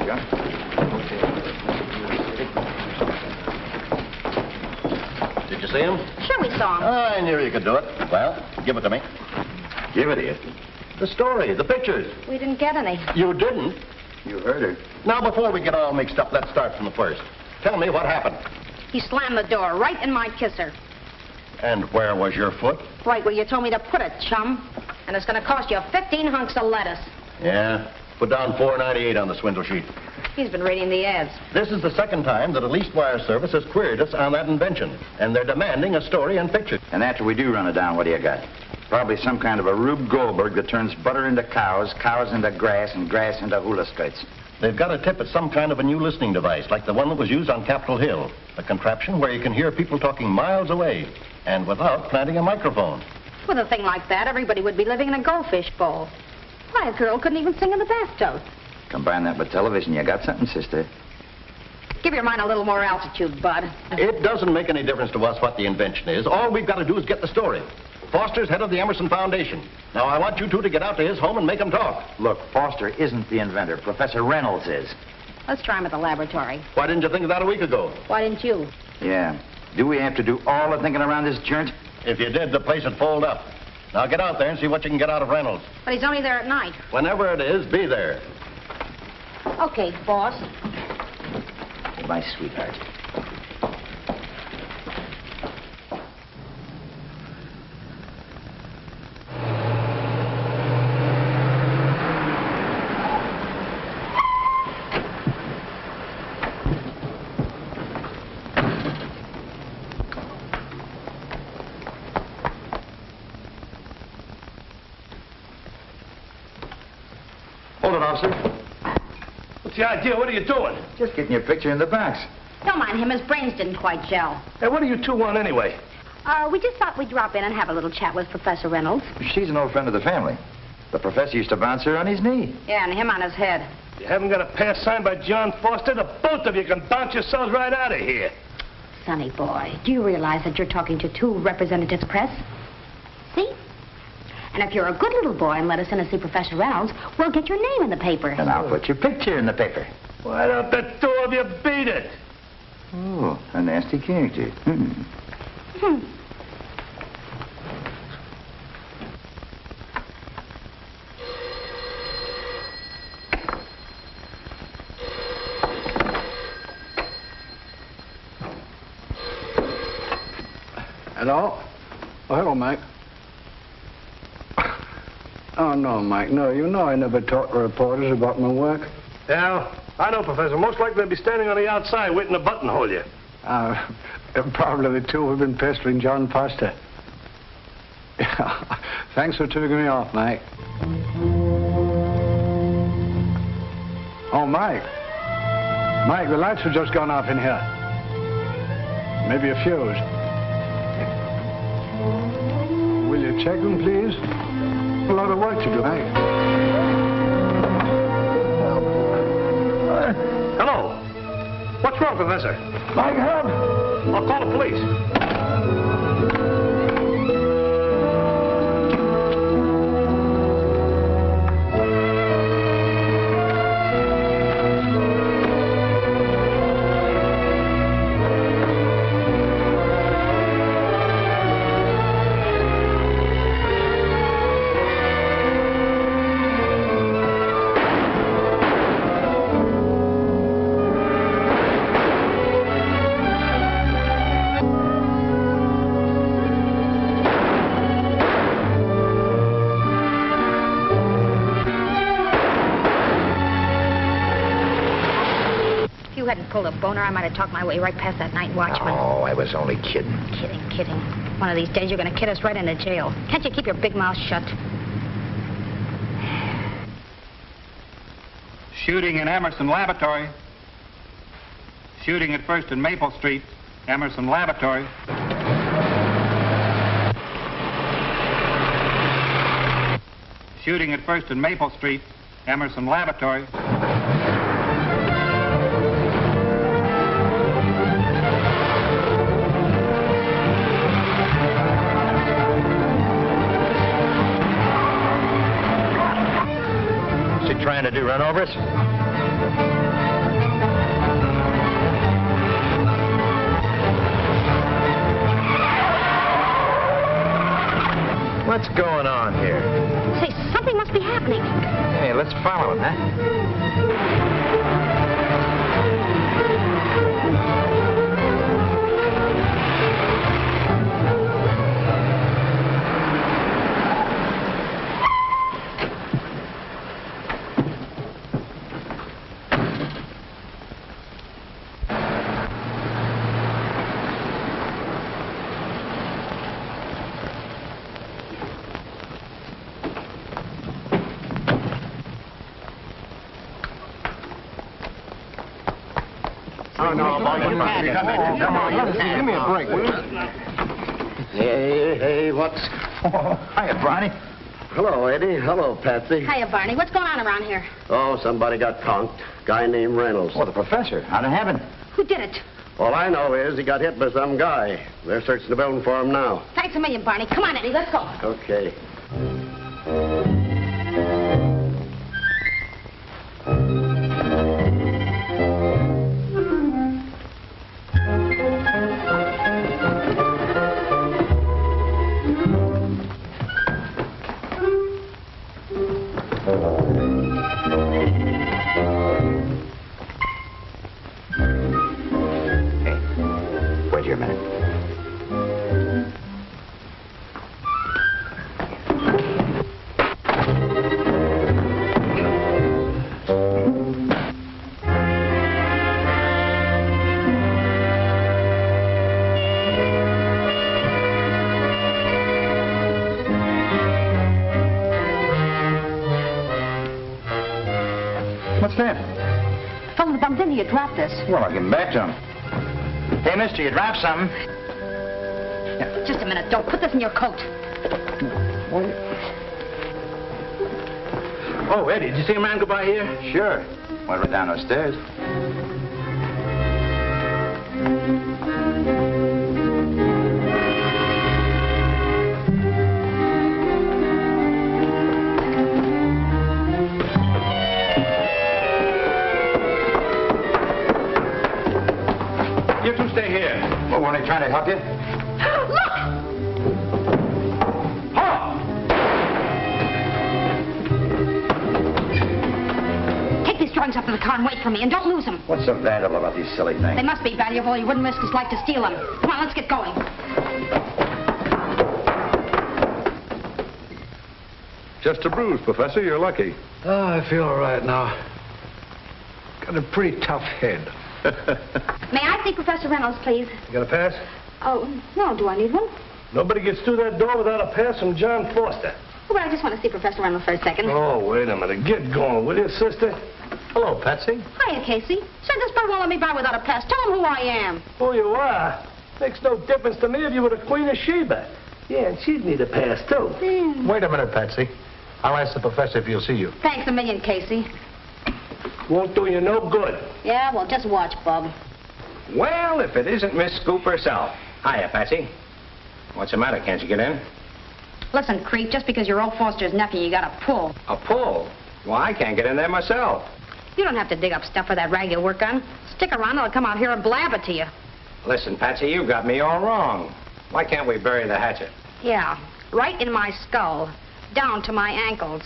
you go. Did you see him? Sure we saw him. I knew you could do it. Well, give it to me. Give it here. The story, the pictures. We didn't get any. You didn't? You heard her. Now, before we get all mixed up, let's start from the first. Tell me what happened. He slammed the door right in my kisser. And where was your foot? Right where you told me to put it, chum. And it's going to cost you 15 hunks of lettuce. Yeah. Put down $4.98 on the swindle sheet. He's been reading the ads. This is the second time that a leased wire service has queried us on that invention. And they're demanding a story and picture. And after we do run it down, what do you got? Probably some kind of a Rube Goldberg that turns butter into cows, cows into grass, and grass into hula skirts. They've got a tip at some kind of a new listening device, like the one that was used on Capitol Hill. A contraption where you can hear people talking miles away, and without planting a microphone. With a thing like that, everybody would be living in a goldfish bowl. Why, a girl couldn't even sing in the bathtub. Combine that with television, you got something, sister. Give your mind a little more altitude, Bud. It doesn't make any difference to us what the invention is. All we've got to do is get the story. Foster's head of the Emmerson Foundation. Now, I want you two to get out to his home and make him talk. Look, Foster isn't the inventor. Professor Reynolds is. Let's try him at the laboratory. Why didn't you think of that a week ago? Why didn't you? Yeah. Do we have to do all the thinking around this joint? If you did, the place would fold up. Now, get out there and see what you can get out of Reynolds. But he's only there at night. Whenever it is, be there. Okay, boss. My sweetheart. Hold it, officer. What's the idea? What are you doing? Just getting your picture in the box. Don't mind him. His brains didn't quite gel. Hey, what do you two want anyway? We just thought we'd drop in and have a little chat with Professor Reynolds. She's an old friend of the family. The professor used to bounce her on his knee. Yeah, and him on his head. You haven't got a pass signed by John Foster? The both of you can bounce yourselves right out of here. Sonny boy, do you realize that you're talking to two representatives press? See? And if you're a good little boy and let us in and see Professor Reynolds, we'll get your name in the paper. And I'll put your picture in the paper. Why don't the two of you beat it? Oh, a nasty character. Hello? Oh, hello, Mike. Oh, no, Mike, no. You know I never talk to reporters about my work. Yeah, I know, Professor. Most likely they'll be standing on the outside waiting to buttonhole you. Probably the two have been pestering John Foster. Thanks for tipping me off, Mike. Oh, Mike. Mike, the lights have just gone off in here. Maybe a fuse. Will you check them, please? A lot of work to do, Mike. Hello. What's wrong, Professor? Mike, help! I'll call the police. If you hadn't pulled a boner, I might have talked my way right past that night watchman. Oh, I was only kidding. Kidding. One of these days, you're going to kid us right into jail. Can't you keep your big mouth shut? Shooting in Emmerson Laboratory. Shooting at First and Maple Street, Emmerson Laboratory. Shooting at First and Maple Street, Emmerson Laboratory. Trying to do run-overs? going on here? Say, something must be happening. Hey, let's follow him, huh? Come on, give me a break, will you? Hey, what's... Hiya, Barney. Hello, Eddie. Hello, Patsy. Hiya, Barney. What's going on around here? Oh, somebody got conked. Guy named Reynolds. Oh, the professor. How'd it happen? Who did it? All I know is he got hit by some guy. They're searching the building for him now. Thanks a million, Barney. Come on, Eddie. Let's go. Okay. Wait here a minute. What's that? The fellow that bumped into you dropped this. Well, I'll give him back to him. Hey, mister, you dropped something. Just a minute. Don't put this in your coat. Oh, Eddie, did you see a man go by here? Sure. Went right down those stairs. You two stay here. Well, weren't they trying to help you? Look! Take these drawings up to the car and wait for me, and don't lose them. What's so valuable about these silly things? They must be valuable. You wouldn't risk his life to steal them. Come on, let's get going. Just a bruise, Professor. You're lucky. Oh, I feel all right now. Got a pretty tough head. May I see Professor Reynolds, please? You got a pass? Oh, no. Do I need one? Nobody gets through that door without a pass from John Foster. Oh, but I just want to see Professor Reynolds for a second. Oh, wait a minute. Get going, will you, sister? Hello, Patsy. Hiya, Casey. Say, this bird won't let me by without a pass. Tell him who I am. Who you are? Makes no difference to me if you were the Queen of Sheba. Yeah, and she'd need a pass, too. Wait a minute, Patsy. I'll ask the professor if he'll see you. Thanks a million, Casey. Won't do you no good. Yeah, well, just watch, Bub. Well, if it isn't Miss Scoop herself. Hiya, Patsy. What's the matter? Can't you get in? Listen, creep, just because you're old Foster's nephew, you got a pull. A pull? Well, I can't get in there myself. You don't have to dig up stuff for that rag you work on. Stick around, I'll come out here and blab it to you. Listen, Patsy, you got me all wrong. Why can't we bury the hatchet? Yeah, right in my skull, down to my ankles.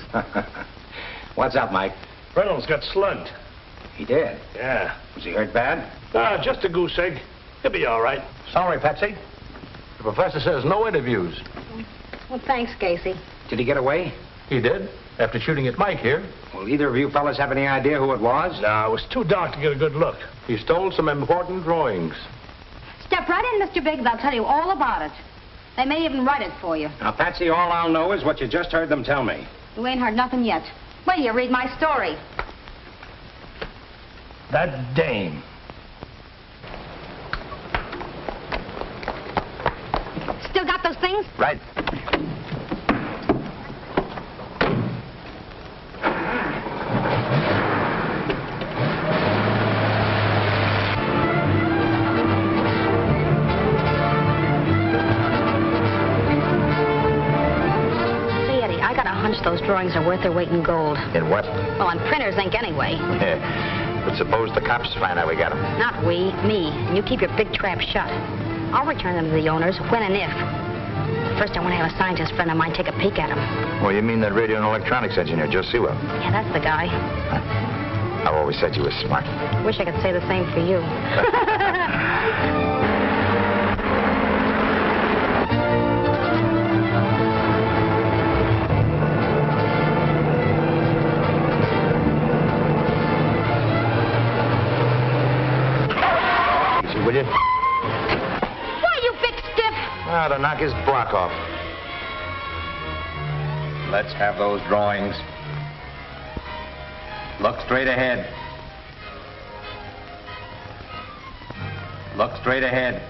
What's up, Mike? Reynolds got slugged. He did? Yeah. Was he hurt bad? Ah, just a goose egg. He'll be all right. Sorry, Patsy. The professor says no interviews. Well, thanks, Casey. Did he get away? He did, after shooting at Mike here. Well, either of you fellas have any idea who it was? No, it was too dark to get a good look. He stole some important drawings. Step right in, Mr. Biggs. I'll tell you all about it. They may even write it for you. Now, Patsy, all I'll know is what you just heard them tell me. You ain't heard nothing yet. Wait till you read my story. That dame. Still got those things? Right. See, Eddie, I got a hunch those drawings are worth their weight in gold. In what? Well, in printer's ink anyway. Yeah. But suppose the cops find out we got them. Not we, me. And you keep your big trap shut. I'll return them to the owners when and if. first I want to have a scientist friend of mine take a peek at him. Oh, you mean that radio and electronics engineer, Joe Sewell? Yeah, that's the guy. I've always said you were smart. Wish I could say the same for you. Easy, will you? Why, you big stiff? Ah, to knock his block off. Let's have those drawings. Look straight ahead. Look straight ahead.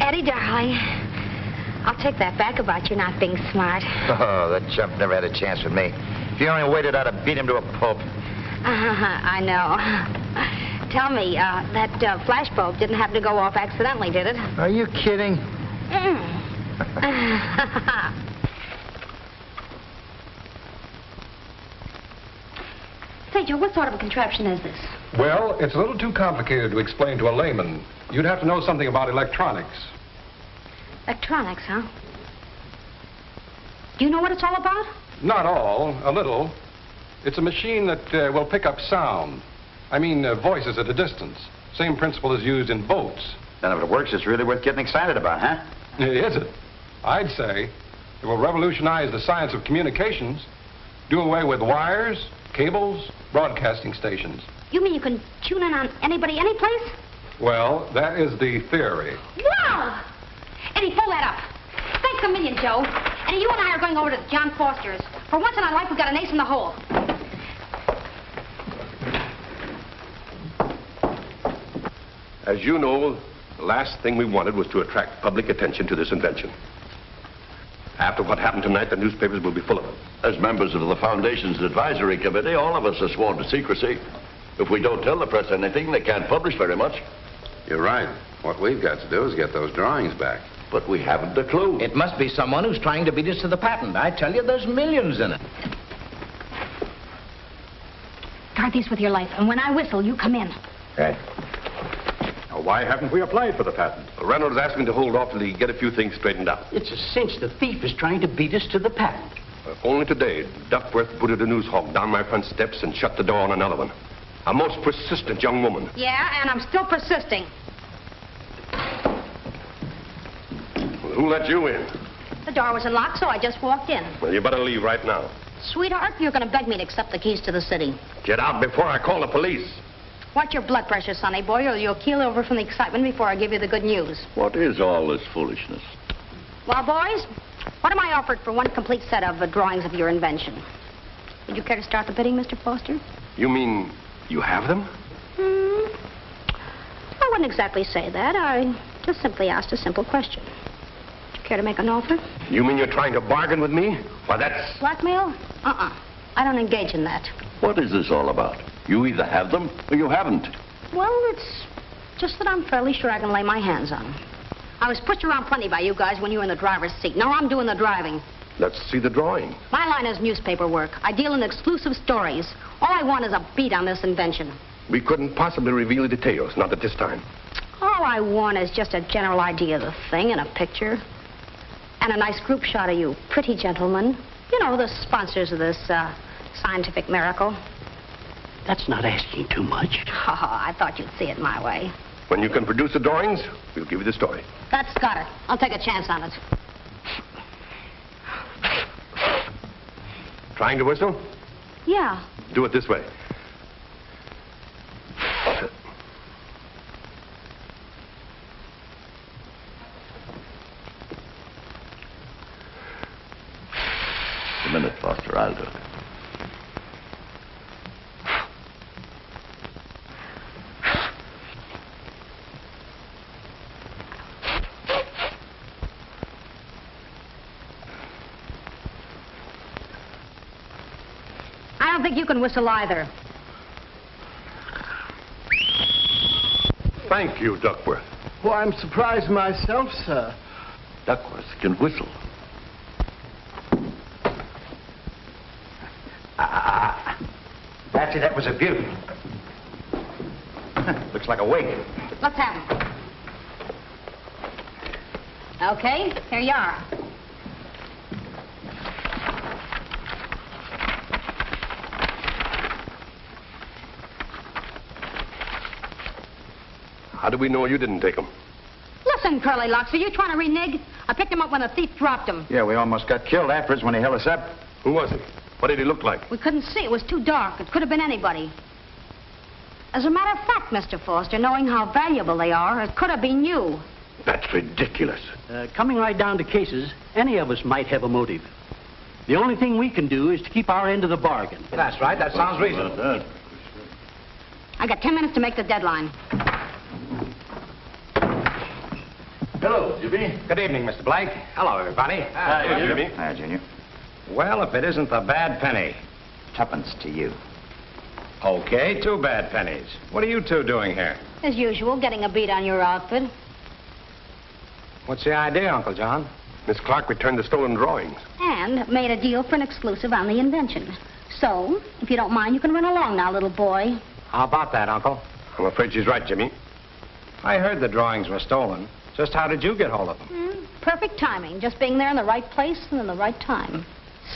Eddie, darling, I'll take that back about you not being smart. Oh, that chump never had a chance with me. If he only waited, I'd have beat him to a pulp. I know. Tell me, that flash bulb didn't happen to go off accidentally, did it? Are you kidding? Say, Joe, what sort of a contraption is this? Well, it's a little too complicated to explain to a layman. You'd have to know something about electronics. Electronics, huh? Do you know what it's all about? Not all, a little. It's a machine that will pick up sound. I mean, voices at a distance. Same principle is used in boats. Then if it works, it's really worth getting excited about, huh? Is it? I'd say it will revolutionize the science of communications, do away with wires, cables, broadcasting stations. You mean you can tune in on anybody, any place? Well, that is the theory. Wow! Eddie, pull that up. Thanks a million, Joe. And you and I are going over to John Foster's. For once in our life, we've got an ace in the hole. As you know, the last thing we wanted was to attract public attention to this invention. After what happened tonight, the newspapers will be full of it. As members of the Foundation's advisory committee, all of us are sworn to secrecy. If we don't tell the press anything, they can't publish very much. You're right. What we've got to do is get those drawings back. But we haven't a clue. It must be someone who's trying to beat us to the patent. I tell you, there's millions in it. Guard these with your life, and when I whistle, you come in. Right. Now, why haven't we applied for the patent? Reynolds asked me to hold off till he get a few things straightened out. It's a cinch. The thief is trying to beat us to the patent. Only today, Duckworth booted a news hawk down my front steps and shut the door on another one. A most persistent young woman. Yeah, and I'm still persisting. Well, who let you in? The door was unlocked, so I just walked in. Well, you better leave right now. Sweetheart, you're going to beg me to accept the keys to the city. Get out before I call the police. Watch your blood pressure, sonny boy, or you'll keel over from the excitement before I give you the good news. What is all this foolishness? Well, boys, what am I offered for one complete set of drawings of your invention? Would you care to start the bidding, Mr. Foster? You mean you have them? I wouldn't exactly say that. I just simply asked a simple question. Would you care to make an offer? You mean you're trying to bargain with me? Why, that's... Blackmail? I don't engage in that. What is this all about? You either have them or you haven't. Well, it's just that I'm fairly sure I can lay my hands on them. I was pushed around plenty by you guys when you were in the driver's seat. Now I'm doing the driving. Let's see the drawing. My line is newspaper work. I deal in exclusive stories. All I want is a beat on this invention. We couldn't possibly reveal the details, not at this time. All I want is just a general idea of the thing and a picture. And a nice group shot of you pretty gentlemen. You know, the sponsors of this scientific miracle. That's not asking too much. Oh, I thought you'd see it my way. When you can produce the drawings, we'll give you the story. That's got it. I'll take a chance on it. Trying to whistle? Yeah. Do it this way. A minute, Foster. I'll do it. I don't think you can whistle either. Thank you, Duckworth. Well, I'm surprised myself, sir. Duckworth can whistle. Patsy, that was a beauty. Looks like a wig. Let's have them. Okay, here you are. How do we know you didn't take them? Listen, Curly Locks, are you trying to renege? I picked him up when the thief dropped him. Yeah, we almost got killed afterwards when he held us up. Who was he? What did he look like? We couldn't see. It was too dark. It could have been anybody. As a matter of fact, Mr. Foster, knowing how valuable they are, it could have been you. That's ridiculous. Coming right down to cases, any of us might have a motive. The only thing we can do is to keep our end of the bargain. That's right. That sounds reasonable. I got 10 minutes to make the deadline. Hello, Jimmy. Good evening, Mr. Blank. Hello, everybody. Hi, Jimmy. Hi, Junior. Well, if it isn't the bad penny. Tuppence to you. Okay, 2 bad pennies. What are you two doing here? As usual, getting a beat on your outfit. What's the idea, Uncle John? Miss Clark returned the stolen drawings. And made a deal for an exclusive on the invention. So, if you don't mind, you can run along now, little boy. How about that, Uncle? I'm afraid she's right, Jimmy. I heard the drawings were stolen. Just how did you get hold of them? Perfect timing. Just being there in the right place and in the right time.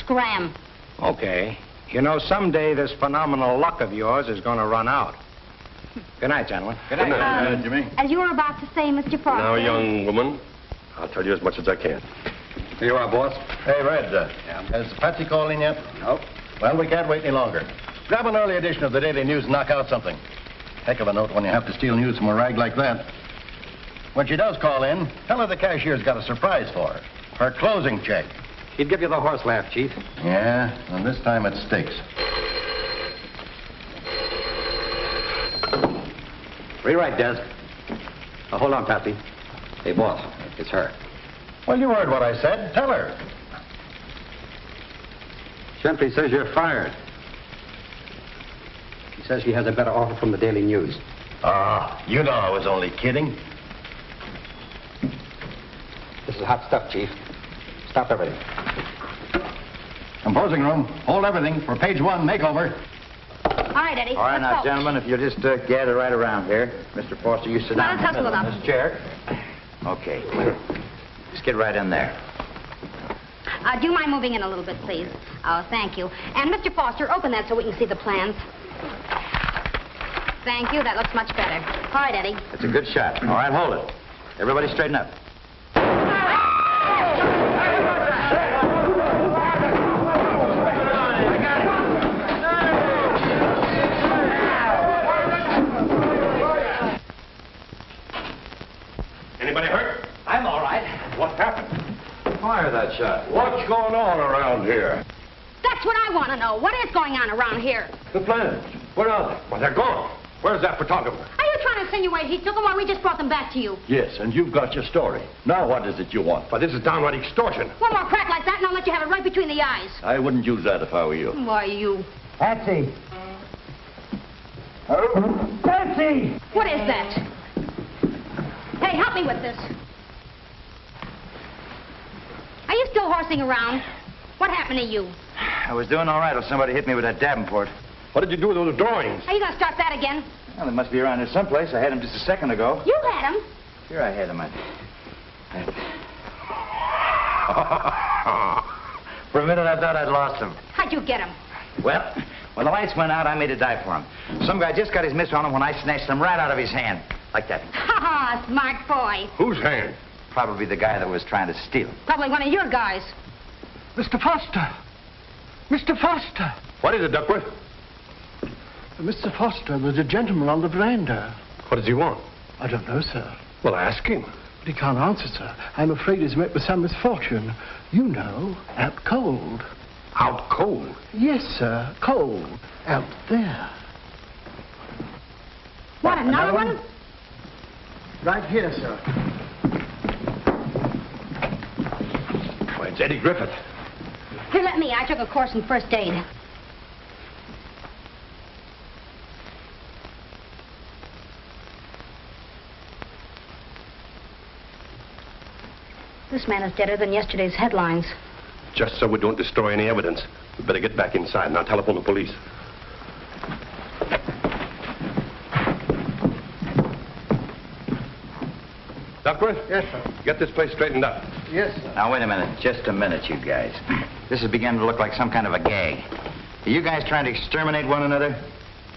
Scram. Okay. You know, someday this phenomenal luck of yours is going to run out. Good night, gentlemen. Good night, Jimmy. As you were about to say, Mr. Foster. Now, young woman, I'll tell you as much as I can. Here you are, boss. Hey, Red. Has Patsy called in yet? Nope. Well, we can't wait any longer. Grab an early edition of the Daily News and knock out something. Heck of a note when you have to steal news from a rag like that. When she does call in, tell her the cashier's got a surprise for her. Her closing check. He'd give you the horse laugh, Chief. Yeah, and this time it stakes. Rewrite, Des. Oh, hold on, Patsy. Hey, boss, it's her. Well, you heard what I said. Tell her. Simply says you're fired. She says she has a better offer from the Daily News. Ah, you know I was only kidding. This is hot stuff, Chief. Stop everything. Composing room. Hold everything for page 1 makeover. All right, Eddie. All right, let's now, go. gentlemen, if you'll just gather right around here. Mr. Foster, you sit down. Let's hustle it up. in this chair. Okay. Just get right in there. Do you mind moving in a little bit, please? Oh, thank you. And, Mr. Foster, open that so we can see the plans. Thank you. That looks much better. All right, Eddie. It's a good shot. All right, hold it. Everybody straighten up. Anybody hurt? I'm all right. What happened? Fire that shot. What's going on around here? That's what I want to know. What is going on around here? The plans. Where are they? Well, they're gone. Where's that photographer? Are you trying to insinuate he took them while we just brought them back to you? Yes, and you've got your story. Now what is it you want? But this is downright extortion. One more crack like that and I'll let you have it right between the eyes. I wouldn't use that if I were you. Why, you... Patsy. Oh, Patsy! What is that? Hey, help me with this. Are you still horsing around? What happened to you? I was doing all right till somebody hit me with that Davenport. What did you do with those drawings? Are you going to start that again? Well, they must be around here someplace. I had them just a second ago. You had them. Here I had them. For a minute, I thought I'd lost them. How'd you get them? Well, when the lights went out, I made a dive for him. Some guy just got his miss on him when I snatched them right out of his hand. Like that. Ha ha, smart boy. Whose hand? Probably the guy that was trying to steal them. Probably one of your guys. Mr. Foster! Mr. Foster! What is it, Duckworth? Mr. Foster, there's a gentleman on the veranda. What does he want? I don't know, sir. Well, ask him. But he can't answer, sir. I'm afraid he's met with some misfortune. You know, out cold. Out cold? Yes, sir, cold. Out there. What, another one? Right here, sir. Why, it's Eddie Griffith. Here, let me. I took a course in first aid. This man is deader than yesterday's headlines. Just so we don't destroy any evidence, we better get back inside and I'll telephone the police. Doctor? Yes, sir. Get this place straightened up. Yes, sir. Now, wait a minute. Just a minute, you guys. This is beginning to look like some kind of a gag. Are you guys trying to exterminate one another?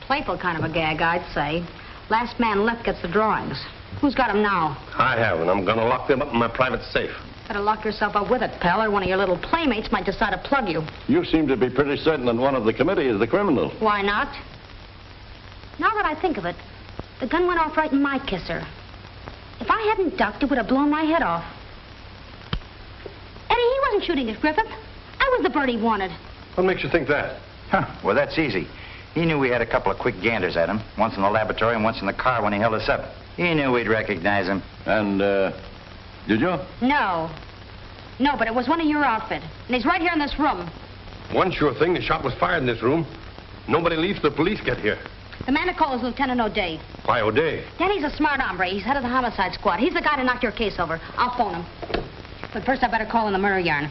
Playful kind of a gag, I'd say. Last man left gets the drawings. Who's got them now? I have, and I'm going to lock them up in my private safe. Better lock yourself up with it, pal, or one of your little playmates might decide to plug you. You seem to be pretty certain that one of the committee is the criminal. Why not? Now that I think of it, the gun went off right in my kisser. If I hadn't ducked, it would have blown my head off. Eddie, he wasn't shooting at Griffith. I was the bird he wanted. What makes you think that? Huh. Well, that's easy. He knew we had a couple of quick ganders at him, once in the laboratory and once in the car when he held us up. He knew we'd recognize him. And, did you? No. No, but it was one of your outfit. And he's right here in this room. One sure thing, the shot was fired in this room. Nobody leaves till the police get here. The man to call is Lieutenant O'Day. Why, O'Day? Danny's a smart hombre. He's head of the homicide squad. He's the guy to knock your case over. I'll phone him. But first I better call in the murder yarn.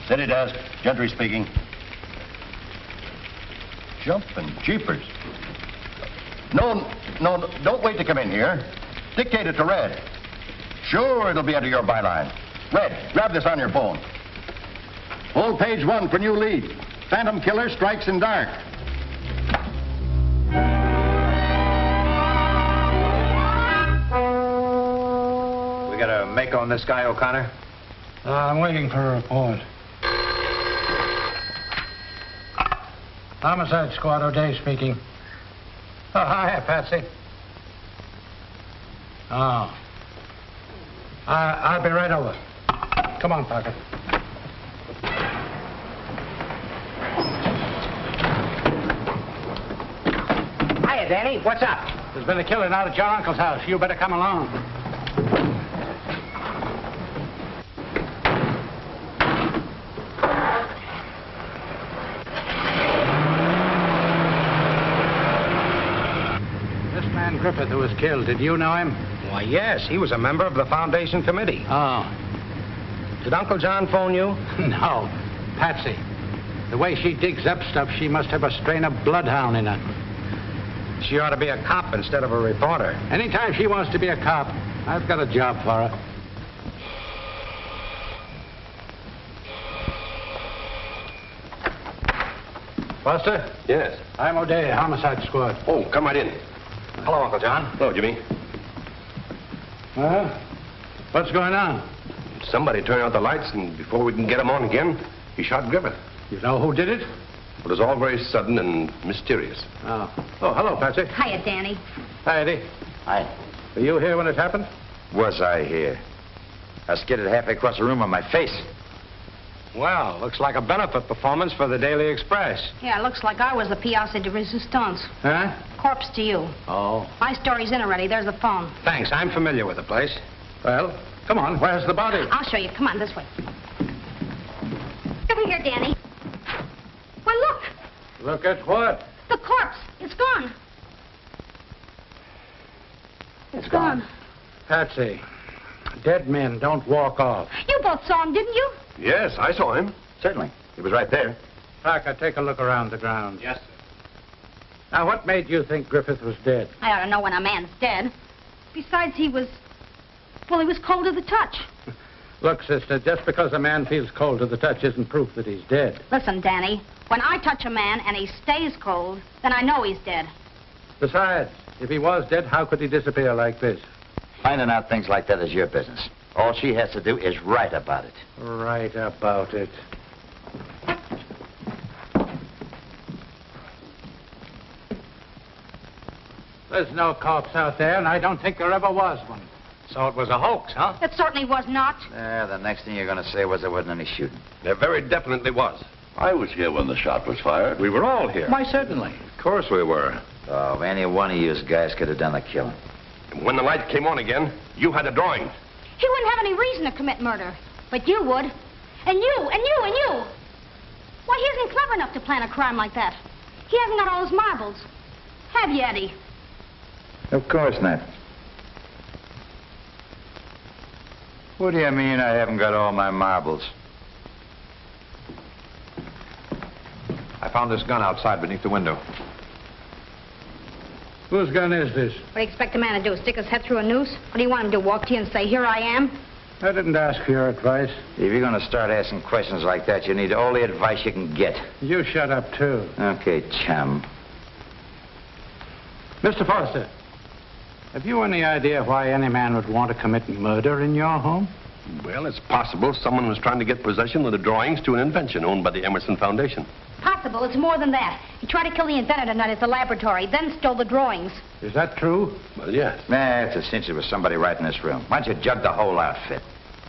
City desk. Gentry speaking. Jumping jeepers. No, don't wait to come in here. Dictate it to Red. Sure, it'll be under your byline. Red, grab this on your phone. Hold page 1 for new lead. Phantom killer strikes in dark. We got a make on this guy, O'Connor? I'm waiting for a report. Homicide Squad, O'Day speaking. Oh, hi, Patsy. Oh. I'll be right over. Come on, Parker. Hiya, Danny. What's up? There's been a killing out at your uncle's house. You better come along. Griffith who was killed. Did you know him? Why, yes. He was a member of the Foundation committee. Oh. Did Uncle John phone you? No. Patsy. The way she digs up stuff, she must have a strain of bloodhound in her. She ought to be a cop instead of a reporter. Anytime she wants to be a cop, I've got a job for her. Foster? Yes. I'm O'Day, Homicide Squad. Oh, come right in. Hello, Uncle John. Hello, Jimmy. Well, what's going on? Somebody turned out the lights, and before we can get them on again, he shot Griffith. You know who did it? It was all very sudden and mysterious. Oh, hello, Patsy. Hiya, Danny. Hi, Eddie. Hi. Were you here when it happened? Was I here? I skidded halfway across the room on my face. Well, looks like a benefit performance for the Daily Express. Yeah, it looks like I was the pièce de résistance. Huh? Corpse to you. Oh. My story's in already. There's the phone. Thanks. I'm familiar with the place. Well, come on. Where's the body? I'll show you. Come on, this way. Over here, Danny. Why, look. Look at what? The corpse. It's gone. It's gone. Patsy, dead men don't walk off. You both saw him, didn't you? Yes, I saw him. Certainly. He was right there. Parker, take a look around the ground. Yes, sir. Now, what made you think Griffith was dead? I ought to know when a man's dead. Besides, he was cold to the touch. Look, sister, just because a man feels cold to the touch isn't proof that he's dead. Listen, Danny, when I touch a man and he stays cold, then I know he's dead. Besides, if he was dead, how could he disappear like this? Finding out things like that is your business. All she has to do is write about it. Write about it. There's no corpse out there, and I don't think there ever was one. So it was a hoax, huh? It certainly was not. The next thing you're going to say was there wasn't any shooting. There very definitely was. I was here when the shot was fired. We were all here. Why, certainly. Of course we were. Oh, any one of you guys could have done the killing. When the light came on again, you had a drawing. He wouldn't have any reason to commit murder. But you would. And you, and you, and you. Why, he isn't clever enough to plan a crime like that. He hasn't got all his marbles. Have you, Eddie? Of course not. What do you mean I haven't got all my marbles? I found this gun outside beneath the window. Whose gun is this? What do you expect a man to do, stick his head through a noose? What do you want him to walk to you and say, here I am? I didn't ask for your advice. If you're going to start asking questions like that, you need all the advice you can get. You shut up, too. Okay, chum. Mr. Foster, have you any idea why any man would want to commit murder in your home? Well, it's possible someone was trying to get possession of the drawings to an invention owned by the Emmerson Foundation. Possible. It's more than that. He tried to kill the inventor tonight at the laboratory, then stole the drawings. Is that true? Well, yes. Nah, it's a cinch it was somebody right in this room. Why don't you jug the whole outfit?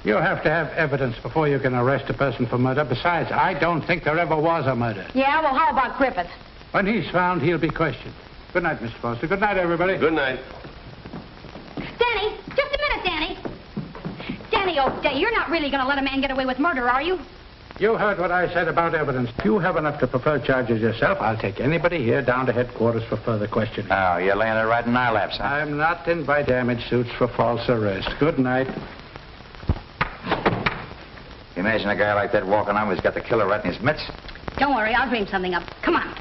You have to have evidence before you can arrest a person for murder. Besides, I don't think there ever was a murder. Yeah, well, how about Griffith? When he's found, he'll be questioned. Good night, Mr. Foster. Good night, everybody. Good night. Danny, just a minute, Danny. Danny O'Day, you're not really going to let a man get away with murder, are you? You heard what I said about evidence. If you have enough to prefer charges yourself, I'll take anybody here down to headquarters for further questioning. Oh, you're laying it right in our laps, huh? I'm not in by damage suits for false arrest. Good night. Imagine a guy like that walking on who's got the killer right in his mitts. Don't worry, I'll dream something up. Come on.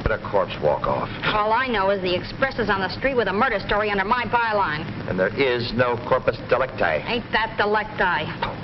Let a corpse walk off. All I know is the Express is on the street with a murder story under my byline. And there is no corpus delicti. Ain't that delecti?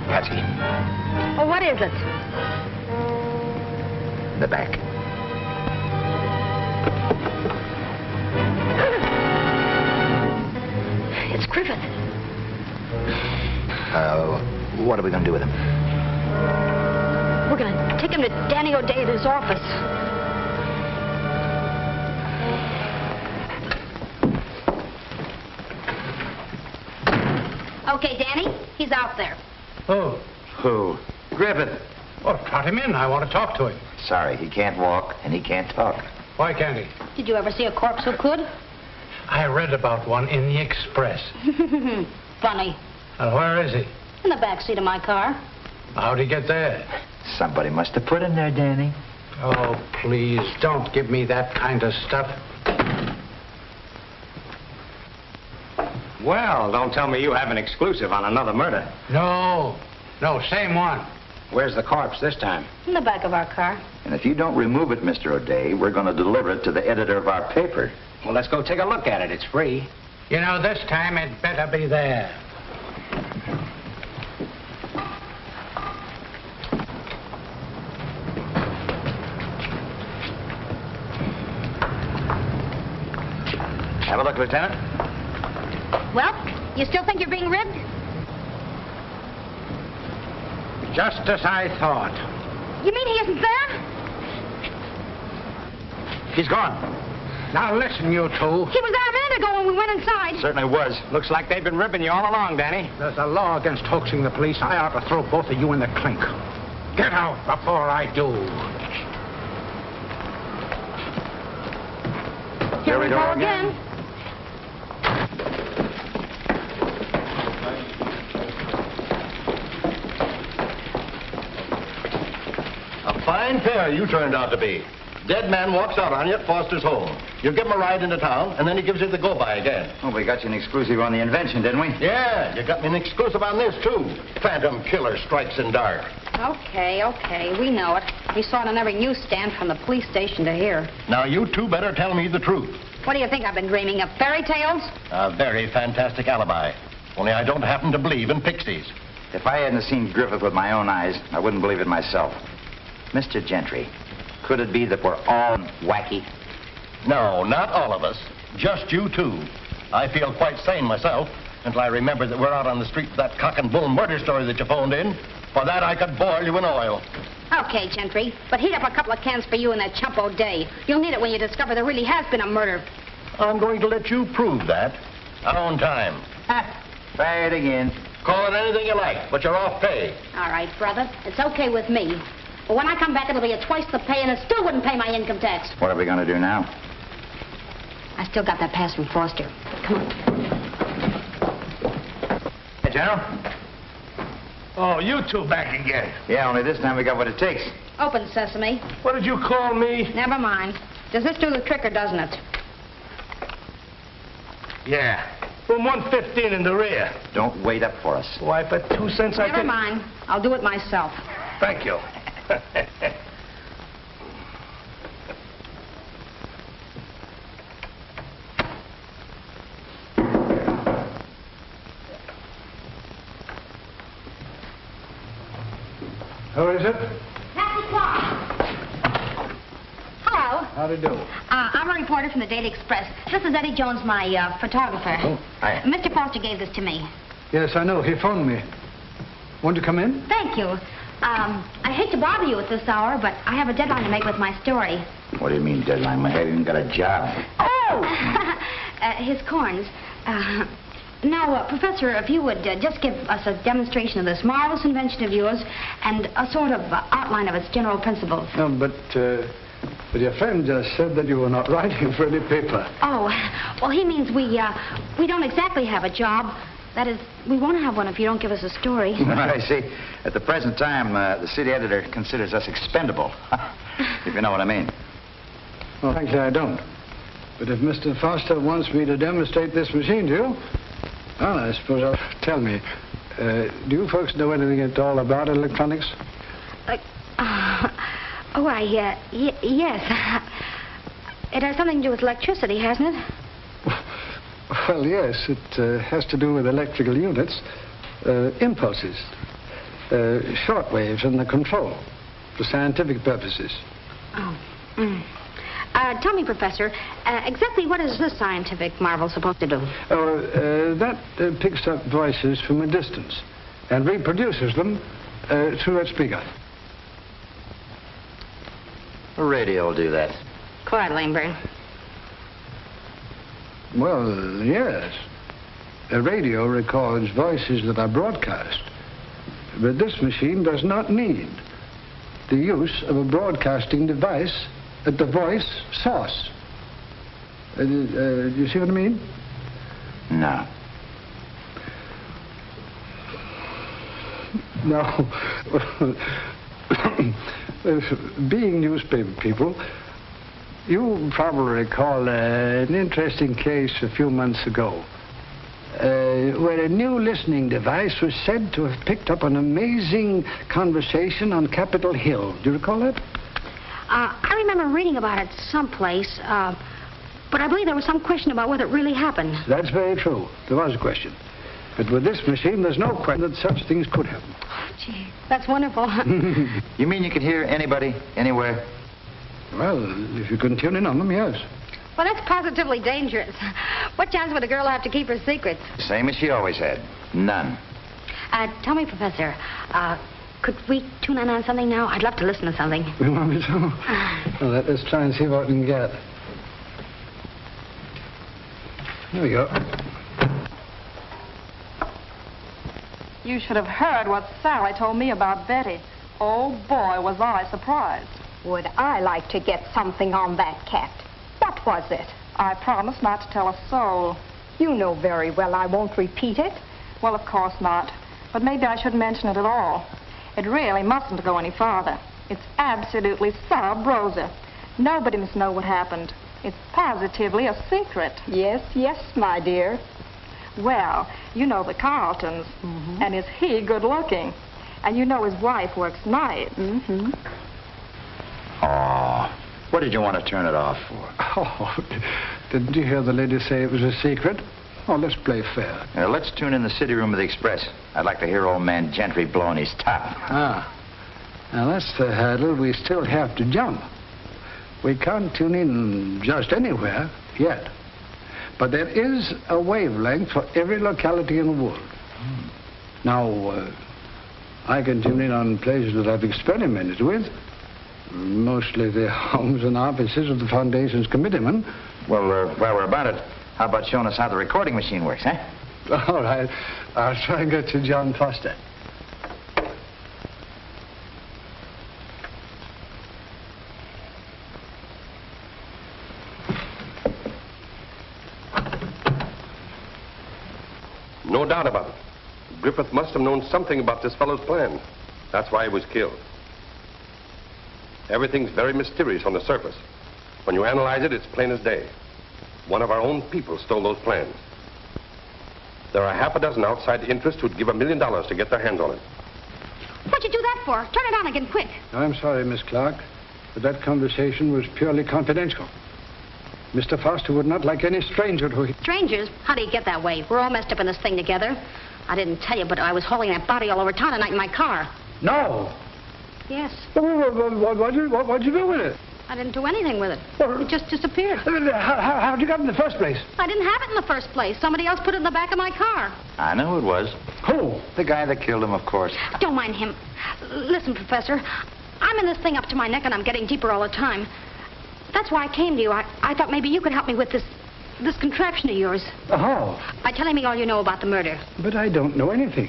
Patsy. Oh, what is it? The back. It's Griffith. What are we going to do with him? We're going to take him to Danny O'Day at his office. Okay, Danny, he's out there. Oh. Who? Griffith. Well, trot him in. I want to talk to him. Sorry, he can't walk and he can't talk. Why can't he? Did you ever see a corpse who could? I read about one in the Express. Funny. And where is he? In the back seat of my car. How'd he get there? Somebody must have put him there, Danny. Oh, please, don't give me that kind of stuff. Well, don't tell me you have an exclusive on another murder. No, same one. Where's the corpse this time? In the back of our car. And if you don't remove it, Mr. O'Day, we're going to deliver it to the editor of our paper. Well, let's go take a look at it. It's free. You know, this time it better be there. Have a look, Lieutenant. Well, you still think you're being ribbed? Just as I thought. You mean he isn't there? He's gone. Now listen, you two. He was there a minute ago when we went inside. Certainly was. Looks like they've been ribbing you all along, Danny. There's a law against hoaxing the police. I ought to throw both of you in the clink. Get out before I do. Here we go again. A fine pair you turned out to be. Dead man walks out on you at Foster's home. You give him a ride into town, and then he gives you the go-by again. Well, we got you an exclusive on the invention, didn't we? Yeah, you got me an exclusive on this, too. Phantom Killer Strikes in Dark. Okay, we know it. We saw it on every newsstand from the police station to here. Now, you two better tell me the truth. What do you think I've been dreaming of? Fairy tales? A very fantastic alibi. Only I don't happen to believe in pixies. If I hadn't seen Griffith with my own eyes, I wouldn't believe it myself. Mr. Gentry, could it be that we're all wacky? No, not all of us. Just you two. I feel quite sane myself until I remember that we're out on the street with that cock and bull murder story that you phoned in. For that, I could boil you in oil. Okay, Gentry, but heat up a couple of cans for you and that chump O'Day. You'll need it when you discover there really has been a murder. I'm going to let you prove that on time. Try it again. Call it anything you like, but you're off pay. All right, brother. It's okay with me. But when I come back, it'll be at twice the pay, and it still wouldn't pay my income tax. What are we going to do now? I still got that pass from Foster. Come on. Hey, General? Oh, you two back again. Yeah, only this time we got what it takes. Open sesame. What did you call me? Never mind. Does this do the trick or doesn't it? Yeah. From 115 in the rear. Don't wait up for us. Why, for 2 cents I Never can... mind. I'll do it myself. Thank you. Who is it? Patsy Clark. Hello. How do you do? I'm a reporter from the Daily Express. This is Eddie Jones, my photographer. Oh, hi. Mr. Foster gave this to me. Yes, I know. He phoned me. Want to come in? Thank you. I hate to bother you at this hour, but I have a deadline to make with my story. What do you mean, deadline? I haven't even got a job. Oh! His corns. Now, Professor, if you would just give us a demonstration of this marvelous invention of yours and a sort of outline of its general principles. No, but your friend just said that you were not writing for any paper. Oh, well, he means we don't exactly have a job. That is, we won't have one if you don't give us a story. I see. At the present time, the city editor considers us expendable, if you know what I mean. Well, frankly, I don't. But if Mr. Foster wants me to demonstrate this machine to you, well, I suppose tell me. Do you folks know anything at all about electronics? Yes. It has something to do with electricity, hasn't it? Well, yes. It has to do with electrical units, impulses, short waves, and the control for scientific purposes. Oh. Tell me, Professor, exactly what is this scientific marvel supposed to do? That picks up voices from a distance and reproduces them through a speaker. A radio will do that. Quiet, Laneburn. Well, yes. A radio records voices that are broadcast. But this machine does not need the use of a broadcasting device at the voice source. Do you see what I mean? No. No. Being newspaper people, you probably recall an interesting case a few months ago where a new listening device was said to have picked up an amazing conversation on Capitol Hill. Do you recall that? I remember reading about it someplace, but I believe there was some question about whether it really happened. That's very true. There was a question. But with this machine, there's no question that such things could happen. Oh, gee, that's wonderful. You mean you can hear anybody, anywhere? Well, if you can tune in on them, yes. Well, that's positively dangerous. What chance would a girl have to keep her secrets? Same as she always had. None. Tell me, Professor, could we tune in on something now? I'd love to listen to something. You want me to? Well, let's try and see what we can get. Here we go. You should have heard what Sally told me about Betty. Oh, boy, was I surprised. Would I like to get something on that cat? What was it? I promised not to tell a soul. You know very well I won't repeat it. Well, of course not. But maybe I shouldn't mention it at all. It really mustn't go any farther. It's absolutely sub rosa. Nobody must know what happened. It's positively a secret. Yes, yes, my dear. Well, you know the Carltons. Mm-hmm. And is he good looking? And you know his wife works nights. Mm-hmm. Oh, what did you want to turn it off for? Oh, didn't you hear the lady say it was a secret? Oh, let's play fair. Now, let's tune in the city room of the Express. I'd like to hear old man Gentry blowing his top. Ah. Now, that's the hurdle we still have to jump. We can't tune in just anywhere yet. But there is a wavelength for every locality in the world. Now, I can tune in on places that I've experimented with. Mostly the homes and offices of the Foundation's committeemen. Well, while we're about it, how about showing us how the recording machine works, huh? All right. I'll try and get to John Foster. No doubt about it. Griffith must have known something about this fellow's plan. That's why he was killed. Everything's very mysterious on the surface. When you analyze it, it's plain as day. One of our own people stole those plans. There are half a dozen outside interests who'd give $1 million to get their hands on it. What'd you do that for? Turn it on again, quick. I'm sorry, Miss Clark, but that conversation was purely confidential. Mr. Foster would not like any stranger to... Strangers? How do you get that way? We're all messed up in this thing together. I didn't tell you, but I was hauling that body all over town tonight in my car. No! Yes. What'd you do with it? I didn't do anything with it. It just disappeared. How'd you get it in the first place? I didn't have it in the first place. Somebody else put it in the back of my car. I know who it was. Who? The guy that killed him, of course. Don't mind him. Listen, Professor, I'm in this thing up to my neck and I'm getting deeper all the time. That's why I came to you. I thought maybe you could help me with this contraption of yours. Oh. By telling me all you know about the murder. But I don't know anything.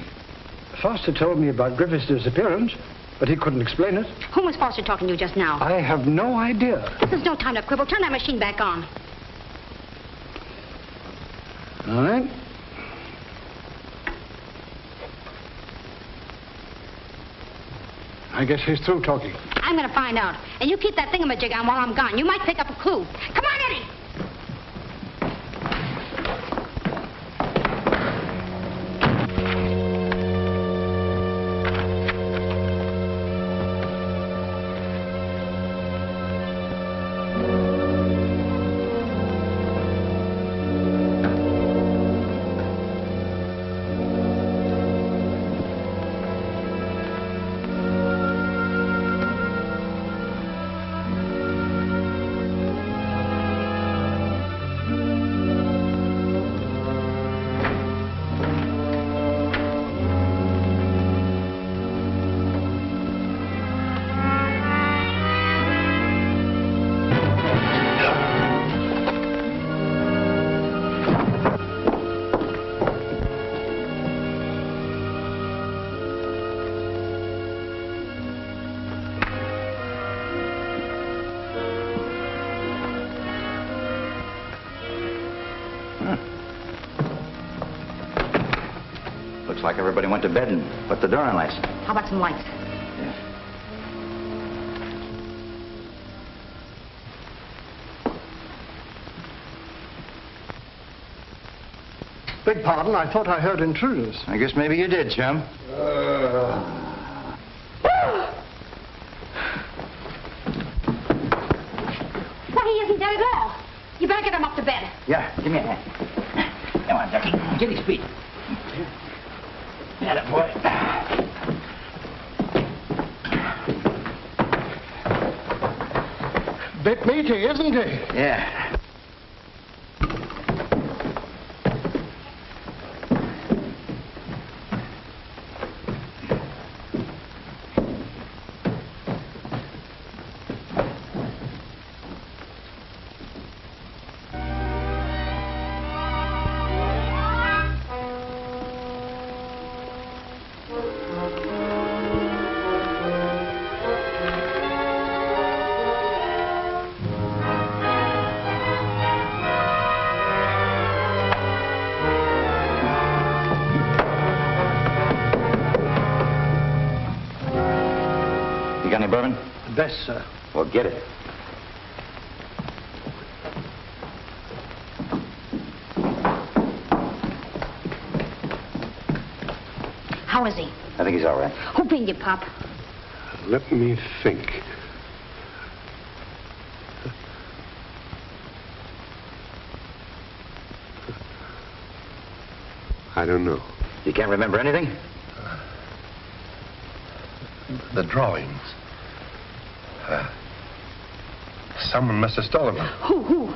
Foster told me about Griffith's disappearance, but he couldn't explain it. Whom was Foster talking to just now? I have no idea. There's no time to quibble. Turn that machine back on. All right. I guess he's through talking. I'm going to find out. And you keep that thingamajig on while I'm gone. You might pick up a clue. Come on, Eddie! Looks like everybody went to bed and put the door on last night. How about some lights? Yeah. Beg pardon, I thought I heard intruders. I guess maybe you did, chum. Why, he isn't dead at all. You better get him up to bed. Yeah, give me a hand. Come on, Ducky. Get his feet. Get it, boy. Bit meaty, isn't he? Yeah. Any bourbon? Best, sir. Well, get it. How is he? I think he's all right. Who beat you, Pop? Let me think. I don't know. You can't remember anything? The drawings. Someone must have stolen them. Who?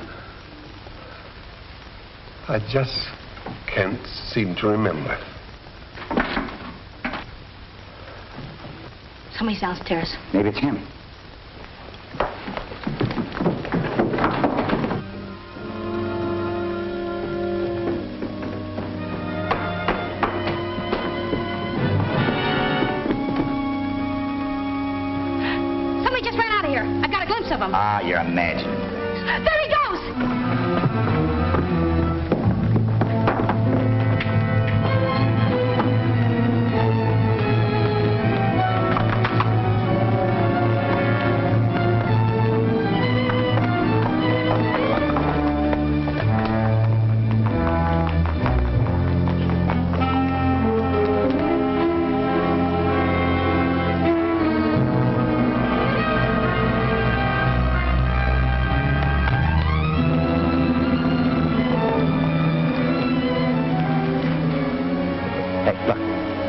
I just can't seem to remember. Somebody's downstairs. Maybe it's him. Somebody just ran out of here. I got a glimpse of him. Ah, you're imagining things. There he goes!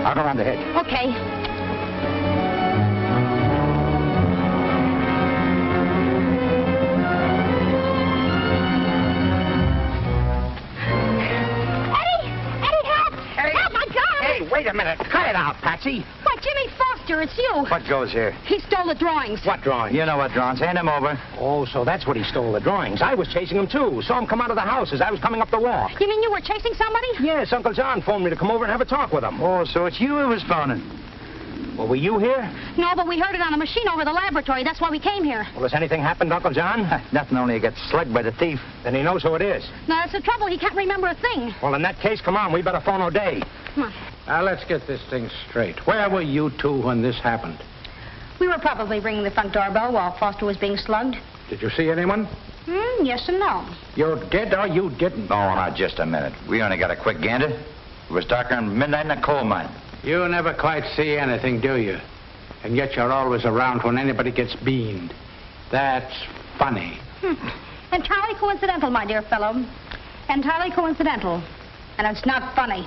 I'll go around the hedge. Okay. Eddie, help! Help, my God! Hey, wait a minute. Cut it out, Patsy. Why, Jimmy Foster, it's you. What goes here? He stole the drawings. What drawings? You know what drawings. Hand them over. Oh, so that's what he stole, the drawings. I was chasing him, too. Saw him come out of the house as I was coming up the walk. You mean you were chasing somebody? Yes, Uncle John phoned me to come over and have a talk with him. Oh, so it's you who was phoning. Well, were you here? No, but we heard it on the machine over the laboratory. That's why we came here. Well, has anything happened, Uncle John? Nothing, only he got slugged by the thief. Then he knows who it is. No, that's the trouble. He can't remember a thing. Well, in that case, come on. We better phone O'Day. Come on. Now, let's get this thing straight. Where were you two when this happened? We were probably ringing the front doorbell while Foster was being slugged. Did you see anyone? Yes and no. You did or you didn't? Oh, now, just a minute. We only got a quick gander. It was darker than midnight in a coal mine. You never quite see anything, do you? And yet you're always around when anybody gets beamed. That's funny. Entirely coincidental, my dear fellow. Entirely coincidental. And it's not funny.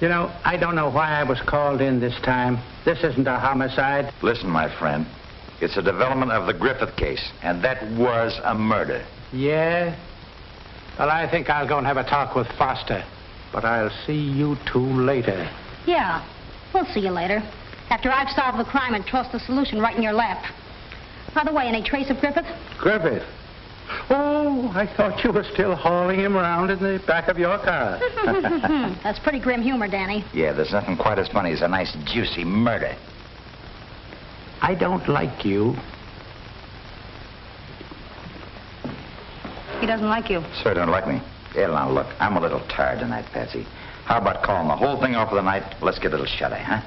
You know, I don't know why I was called in this time. This isn't a homicide. Listen, my friend. It's a development of the Griffith case, and that was a murder. Yeah? Well, I think I'll go and have a talk with Foster. But I'll see you two later. Yeah, we'll see you later. After I've solved the crime and tossed the solution right in your lap. By the way, any trace of Griffith? Griffith? Oh, I thought you were still hauling him around in the back of your car. That's pretty grim humor, Danny. Yeah, there's nothing quite as funny as a nice, juicy murder. I don't like you. He doesn't like you. Sir, don't like me. Yeah, now, look, I'm a little tired tonight, Patsy. How about calling the whole thing off for the night? Let's get a little shut-eye, huh?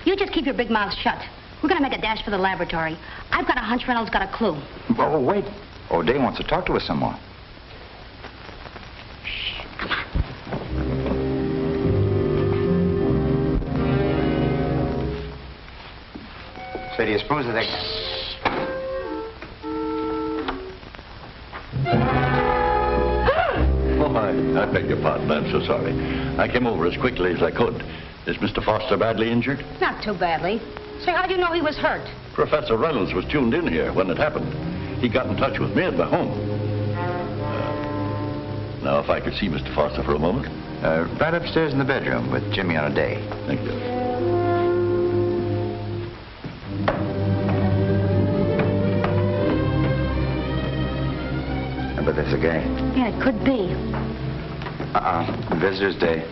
You just keep your big mouth shut. We're going to make a dash for the laboratory. I've got a hunch Reynolds got a clue. Oh, wait. O'Day wants to talk to us some more. Shh, come on. So do you suppose that they... Oh, I beg your pardon. I'm so sorry. I came over as quickly as I could. Is Mr. Foster badly injured? Not too badly. So how do you know he was hurt? Professor Reynolds was tuned in here when it happened. He got in touch with me at the home. Now, if I could see Mr. Foster for a moment. Right upstairs in the bedroom with Jimmy on O'Day. Thank you. But there's a guy. Yeah, it could be. Visitor's day.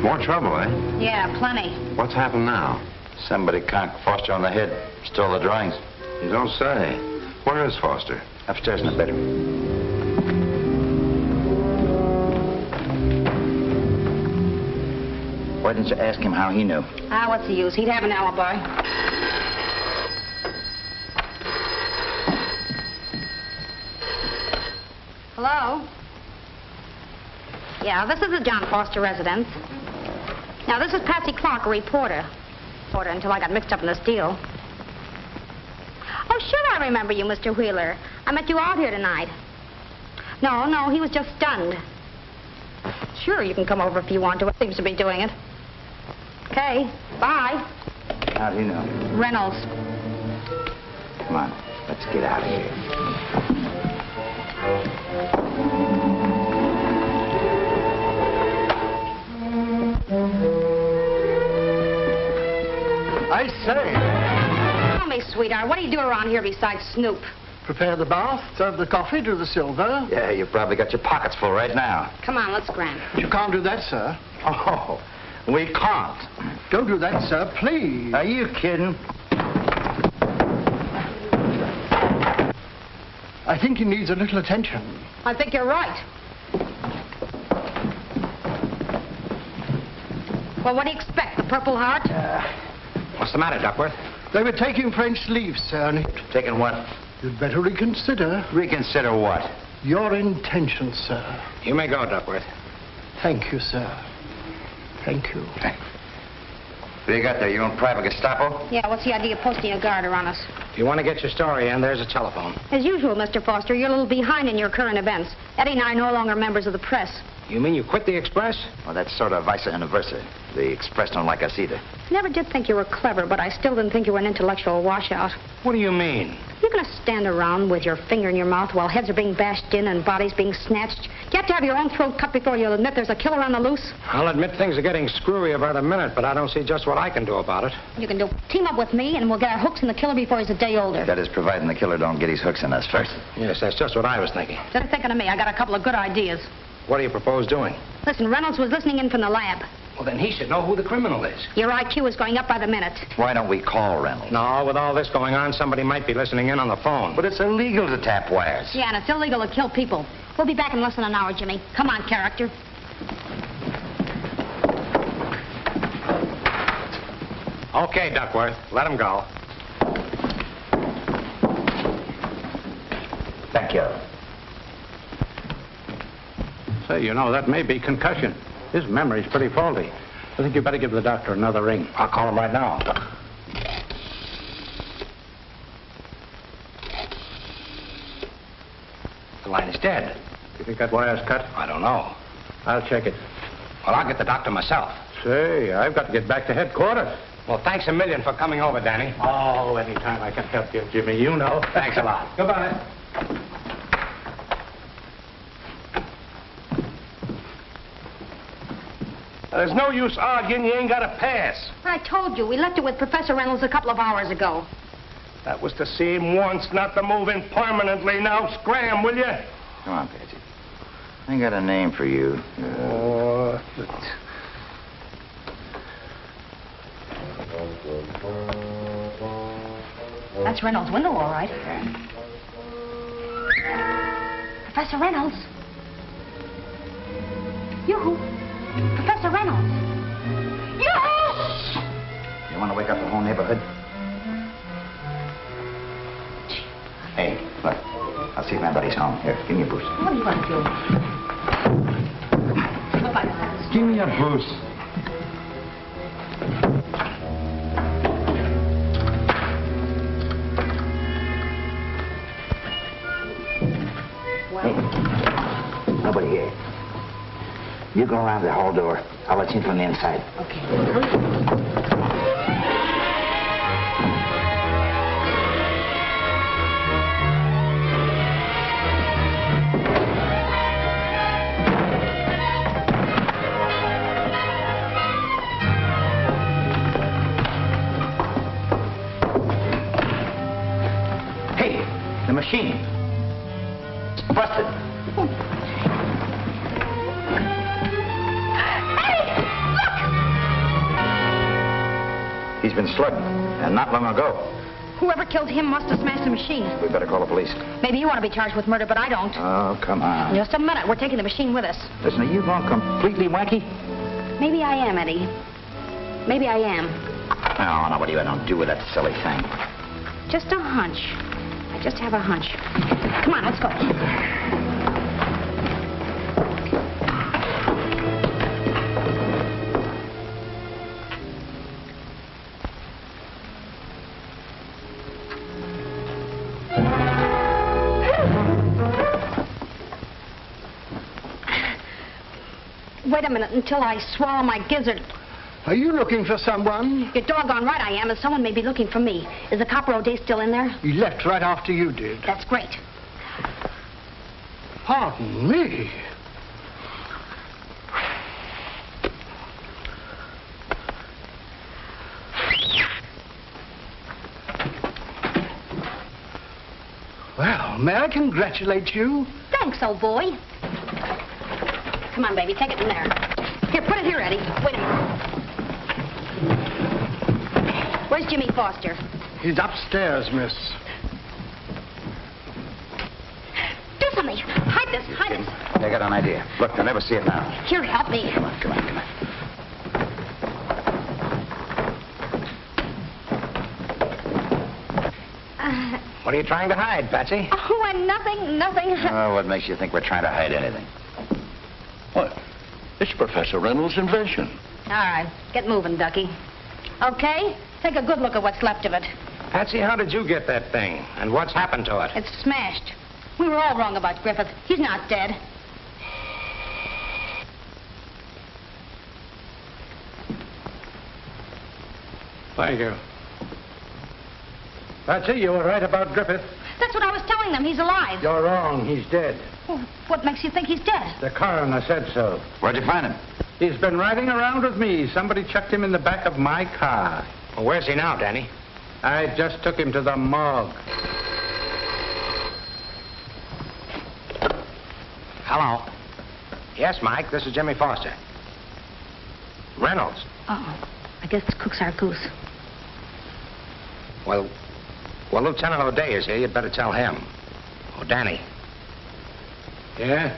More trouble, eh? Yeah, plenty. What's happened now? Somebody conked Foster on the head. Stole the drawings. You don't say. Where is Foster? Upstairs in the bedroom. Why didn't you ask him how he knew? What's the use? He'd have an alibi. Hello? Yeah, this is the John Foster residence. Now, this is Patsy Clark, a reporter. Until I got mixed up in this deal. Oh, sure, I remember you, Mr. Wheeler. I met you out here tonight. No, he was just stunned. Sure, you can come over if you want to. It seems to be doing it. Okay, bye. How do you know? Reynolds. Come on, let's get out of here. I say. Tell me, sweetheart, what do you do around here besides snoop? Prepare the bath, serve the coffee, do the silver. Yeah, you probably got your pockets full right now. Come on, let's scram. You can't do that, sir. Oh, we can't. Don't do that, sir, please. Are you kidding? I think he needs a little attention. I think you're right. Well, what do you expect? The Purple Heart? What's the matter, Duckworth? They were taking French leave, sir. And Taking what? you'd better reconsider Reconsider what? your intentions, sir. You may go, Duckworth. Thank you, sir. Thank you. What do you got there? You own private Gestapo? Yeah, what's the idea of posting a guard around us? If you want to get your story in, there's a telephone. As usual, Mr. Foster, you're a little behind in your current events. Eddie and I are no longer members of the press. You mean you quit the Express? Well, that's sort of vice versa. The Express don't like us either. Never did think you were clever, but I still didn't think you were an intellectual washout. What do you mean? You're going to stand around with your finger in your mouth while heads are being bashed in and bodies being snatched? You have to have your own throat cut before you'll admit there's a killer on the loose? I'll admit things are getting screwier by the minute, but I don't see just what I can do about it. You can team up with me, and we'll get our hooks in the killer before he's a day older. That is, providing the killer don't get his hooks in us first. Yes, that's just what I was thinking. Instead of thinking of me, I got a couple of good ideas. What do you propose doing? Listen, Reynolds was listening in from the lab. Well, then he should know who the criminal is. Your IQ is going up by the minute. Why don't we call Reynolds? No, with all this going on, somebody might be listening in on the phone. But it's illegal to tap wires. Yeah, and it's illegal to kill people. We'll be back in less than an hour, Jimmy. Come on, character. Okay, Duckworth. Let him go. Thank you. Say, you know, that may be concussion. His memory's pretty faulty. I think you better give the doctor another ring. I'll call him right now. The line is dead. You think that wire's cut? I don't know. I'll check it. Well, I'll get the doctor myself. Say, I've got to get back to headquarters. Well, thanks a million for coming over, Danny. Oh, anytime I can help you, Jimmy, you know. Thanks a lot. Goodbye. There's no use arguing. You ain't got a pass. I told you. We left it with Professor Reynolds a couple of hours ago. That was to see him once, not to move in permanently. Now scram, will you? Come on, Patsy. I got a name for you. That's Reynolds' window, all right. Professor Reynolds. Yoo-hoo. Professor Reynolds. Yoo-hoo! You want to wake up the whole neighborhood? Hey, look. I'll see if my buddy's home. Here, give me a boost. What are you going to do? Bye-bye. Give me a boost. Hey, nobody here. You go around the hall door. I'll let you in from the inside. Okay. Hey, the machine. It's busted. He's been slugged, and not long ago. Whoever killed him must have smashed the machine. We better call the police. Maybe you want to be charged with murder, but I don't. Oh, come on. Just a minute. We're taking the machine with us. Listen, are you going completely wacky? Maybe I am, Eddie. Maybe I am. Oh, no, what do you don't do with that silly thing? Just a hunch. I just have a hunch. Come on, let's go. Wait a minute until I swallow my gizzard. Are you looking for someone? You're doggone right I am, and someone may be looking for me. Is the copper O'Day still in there? He left right after you did. That's great. Pardon me. Well, may I congratulate you? Thanks, old boy. Come on, baby, take it from there. Here, put it here, Eddie. Wait a minute. Where's Jimmy Foster? He's upstairs, miss. Do something. Hide this. I got an idea. Look, they'll never see it now. Here, help me. Come on. What are you trying to hide, Patsy? Oh, nothing. Oh, what makes you think we're trying to hide anything? What? It's Professor Reynolds' invention. All right, get moving, Ducky. Okay, take a good look at what's left of it. Patsy, how did you get that thing? And what's happened to it? It's smashed. We were all wrong about Griffith. He's not dead. Thank you. Patsy, you were right about Griffith. That's what I was telling them. He's alive. You're wrong. He's dead. Well, what makes you think he's dead? The coroner said so. Where'd you find him? He's been riding around with me. Somebody chucked him in the back of my car. Well, where's he now, Danny? I just took him to the morgue. Hello. Yes, Mike, this is Jimmy Foster. Reynolds. Uh-oh. I guess Cook's our goose. Well, Lieutenant O'Day is here. You'd better tell him. Oh, Danny. Yeah?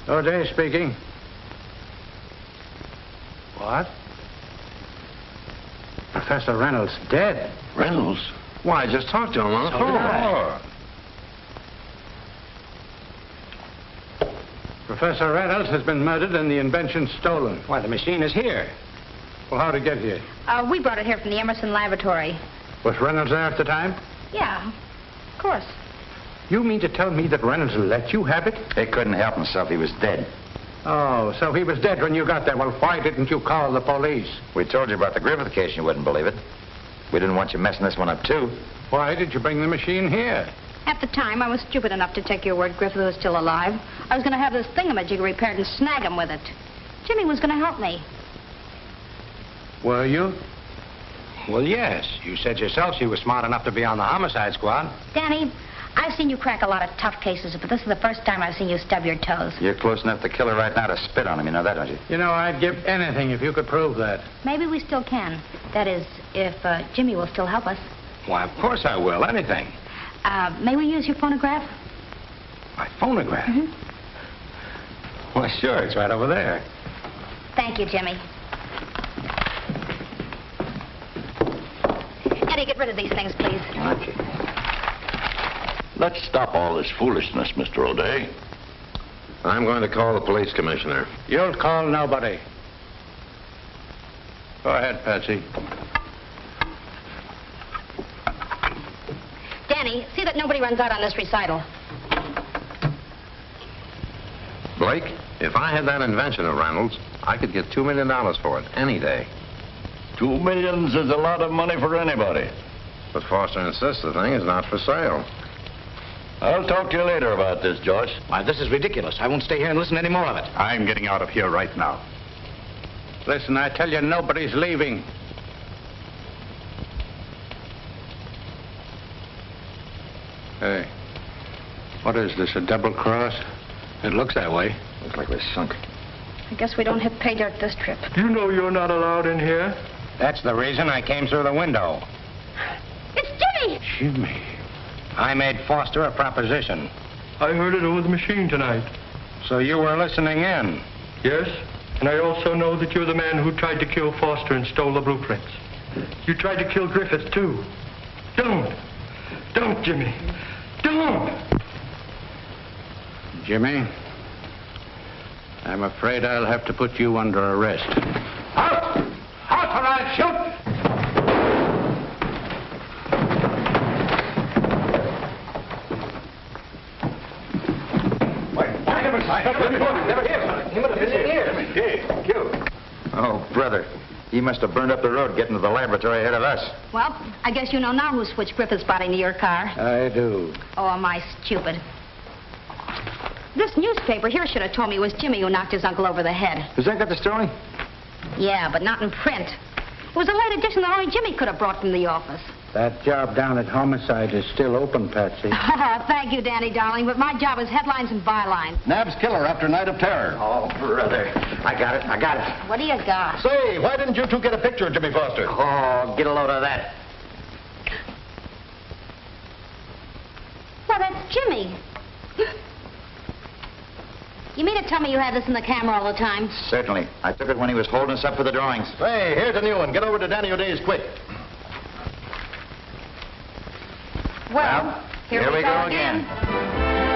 O'Day speaking. What? Professor Reynolds dead. Reynolds? Why, I just talked to him on the phone. Professor Reynolds has been murdered and the invention stolen. Why, the machine is here. Well, how'd it get here? We brought it here from the Emmerson laboratory. Was Reynolds there at the time? Yeah, of course. You mean to tell me that Reynolds let you have it? He couldn't help himself. He was dead. Oh, so he was dead when you got there. Well, why didn't you call the police? We told you about the Griffith case and you wouldn't believe it. We didn't want you messing this one up, too. Why did you bring the machine here? At the time, I was stupid enough to take your word Griffith was still alive. I was going to have this thingamajig repaired and snag him with it. Jimmy was going to help me. Were you? Well, yes. You said yourself she was smart enough to be on the homicide squad. Danny, I've seen you crack a lot of tough cases, but this is the first time I've seen you stub your toes. You're close enough to kill her right now to spit on him. You know that, don't you? You know, I'd give anything if you could prove that. Maybe we still can. That is, if Jimmy will still help us. Why, of course I will. Anything. May we use your phonograph? My phonograph? Mm-hmm. Well, sure. It's right over there. Thank you, Jimmy. Eddie, get rid of these things, please. Okay. Let's stop all this foolishness, Mr. O'Day. I'm going to call the police commissioner. You'll call nobody. Go ahead, Patsy. Danny, see that nobody runs out on this recital. Blake, if I had that invention of Reynolds, I could get $2 million for it any day. $2 million is a lot of money for anybody. But Foster insists the thing is not for sale. I'll talk to you later about this, Joyce. Why, this is ridiculous. I won't stay here and listen to any more of it. I'm getting out of here right now. Listen, I tell you, nobody's leaving. Hey, what is this, a double cross? It looks that way. Looks like we're sunk. I guess we don't hit pay dirt this trip. You know you're not allowed in here. That's the reason I came through the window. It's Jimmy! Jimmy. I made Foster a proposition. I heard it over the machine tonight. So you were listening in? Yes, and I also know that you're the man who tried to kill Foster and stole the blueprints. You tried to kill Griffith, too. Don't, Jimmy. Don't! Jimmy, I'm afraid I'll have to put you under arrest. Out! Out or I'll shoot! Oh, brother. He must have burned up the road getting to the laboratory ahead of us. Well, I guess you know now who switched Griffith's body into your car. I do. Oh, am I stupid? This newspaper here should have told me it was Jimmy who knocked his uncle over the head. Has that got the story? Yeah, but not in print. It was a late edition that only Jimmy could have brought from the office. That job down at Homicide is still open, Patsy. Thank you, Danny, darling, but my job is headlines and bylines. Nab's killer after night of terror. Oh, brother. I got it. What do you got? Say, why didn't you two get a picture of Jimmy Foster? Oh, get a load of that. Well, that's Jimmy. You mean to tell me you had this in the camera all the time? Certainly. I took it when he was holding us up for the drawings. Say, here's a new one. Get over to Danny O'Day's quick. Well, here we go again.